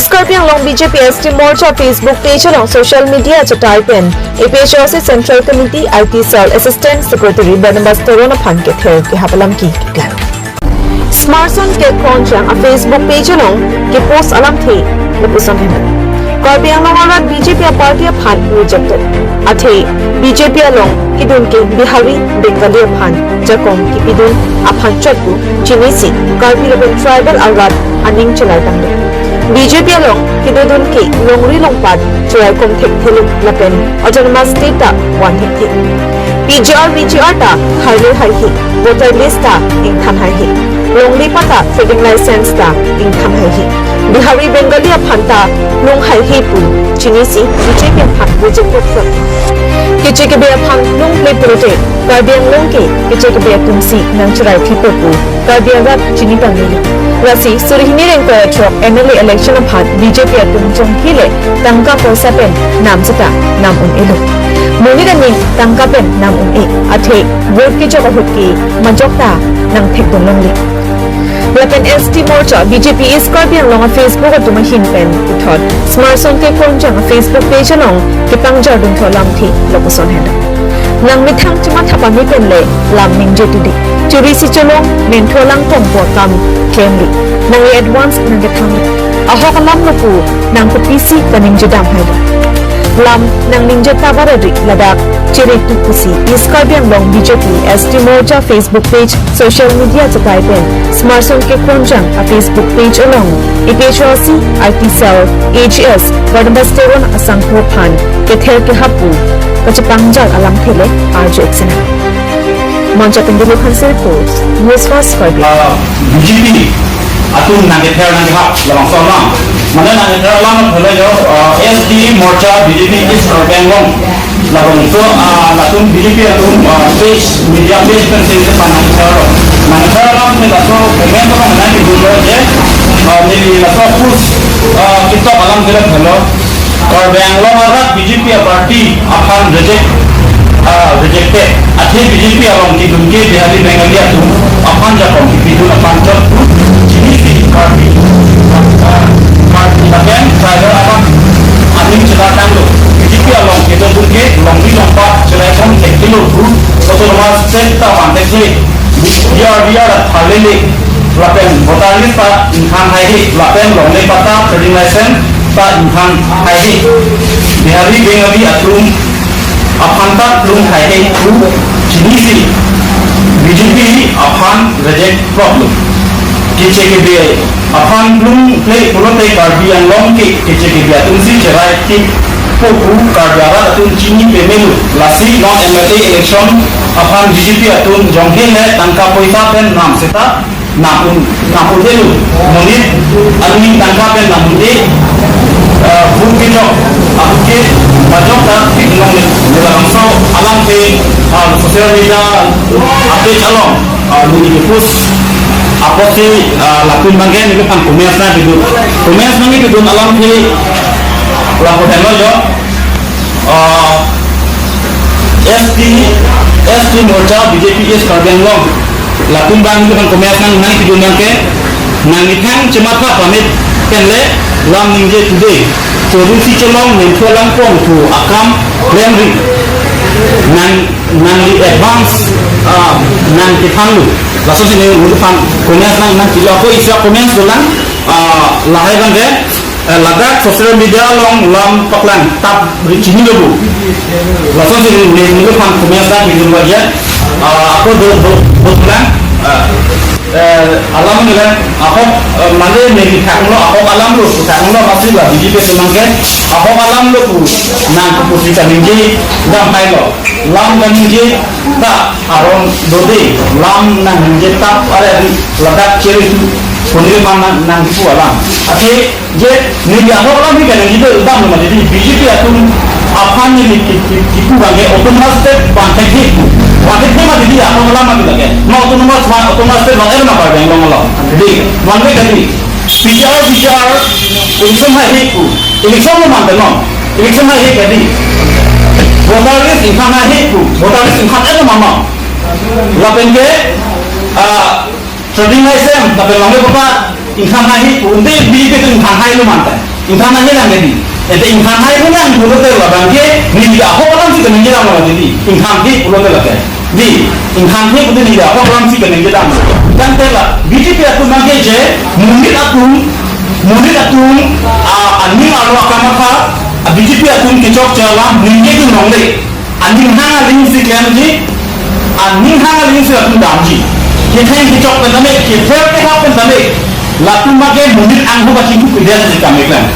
Scorpion long BJP ST Morcha Facebook page along social media to type in a page also Central Committee IT Cell Assistant Secretary Barnabas Torona Panke Ther ke hapalam ki plan. Smartphone ke konjang a Facebook page along ke post alam the lepusan hinan. Scorpion long alat BJP party phan rejected. Athe BJP along kidun ke Bihari Bengali phan jakong kipidun aphan chotbu chinisi Scorpion tribal alat aning chalai tangde. BJP along kidudun ki longri longpat churai kom thek thelum lapen autonomous state ta wan hik BGR ta khaile hai hi voter list ta ing tham hai hi longri pata trading license ta ing tham hai hi Bihari Bengali phanta long hai hi pu chinisi BJP phan reject from kiche ke be phang long play prote karbiang long ke kiche ke be tumsi nang churai thipo pu karbiang rat chini pangili Rasi surihini reng petrok MLA election phan BJP atung jongkhile tangka posa pen nam sita nam elu muni rani tangka pen nam e athe vote ki jog hutki majokta nang thek don longli Lapen ST Morcha BJP Scorpion long Facebook atuma hin pen uthot smartphone ke konjang Facebook page long ke pangjar dun tholam thi lokuson hen nang mithang chuma thapa mi pen le lam ning je tudi churi si cholong nen tholang pom po kam kemri nang advance nang ke thang ahok lam loku nang ko PC kaning judam hai lam nang ning je tabarari ladak chiri tu kusi Scorpion long BJP ST Morcha Facebook page social media to type in smartphone ke konjang a Facebook page along IPHRC IT cell AGS Barnabas Teron asangko phan ke ther ke hapu kachipangjal alam thele arjo exena Mancha Pendulu Council Reports News First Scorpion BJP atun nang ther nang hap lamang solam mana nang ther lam phale jo ST Morcha BJP Scorpion long labong so latun BJP atun page media page kan se panang ther lam ne laso comment ko mana ki dulo je ni laso push kita alam dile phalo और Bangalore BJP party upon rejected athe BJP along ki dunke Bihari Bengali atu upon jakong ki bidun upon jok jinisi party again tribal upon aning celatan lo BJP along ki dunke longri lompa celatan tekilo group autonomous state ta mantese biar thalele lapen voter list ta inhan hai lapen longle pata trading license ta inhan hai Bihari Bengali atum apanta lung hai tu jinisi BJP apan reject problem kiche ke be apan lung play pulote karbian long ke kiche ke be atum si cerai ti poku karbara atum chini pemelu lasi non MLA election apan BJP atum jonghe le tangka poisa pen nam seta napun delu monit almi tangka pen namunde bukti jok apke bajok ta tiklong le langsung alam pe sosial media update along ni post apote lakun bangen ni kan comments na bidu comments mangi bidu alam pe lapo delo jo ST Morcha BJP Scorpion long lakun bang kan comments nang nang bidu nang ke nang ithang chemata pamit kenle lam ningje today chori si cholong nen tholang pong thu akam lemri nan li advance nan ki phanlu laso sine ulu phan comments nang kilo ko isya comments dolang lahai ban de ladak social media long lam paklan tap richini lobu laso sine ulu phan comments nang kilo waja ako do bulan alam ni kan aku mana ni kaklo aku alam lu kaklo masih lah BJP semangkan aku alam lu nang keputusan ini dah hai lo lam kan ini tak aron dodi lam nang ini tak ada ledak ciri tu penerimaan nang itu alam oke je ni dia aku alam ni kan ini tu dah memang jadi BJP itu apa ni itu bagai otomatis bantai itu Waktu itu mah jadi apa lama gitu kan? Mau otomatis bang erna apa yang ngomong jadi mana tadi? PCR election election mana benar? Election mana jadi? Voteris insan voteris insan erna mana? Lapen ke trading license tapi lama apa? ingkang hai unde bi ke ingkang hai lu mantai ingkang hai lang di ete ingkang hai lu nang pulo te la bangke ni da ho lam si kan ni da ma di ingkang hi pulo te la ke di ingkang hi pulo ni da ho lam si kan ni da ma kan te la BJP atu mangke je munit atung ani alo akamaka BJP atung kecok jala munye ki nongde ani hanga ling si kan ji ani hanga ling si atung damji kita yang kecok pentame kita yang kecok pentame laku makai munit angho bacin ku dia se kamekan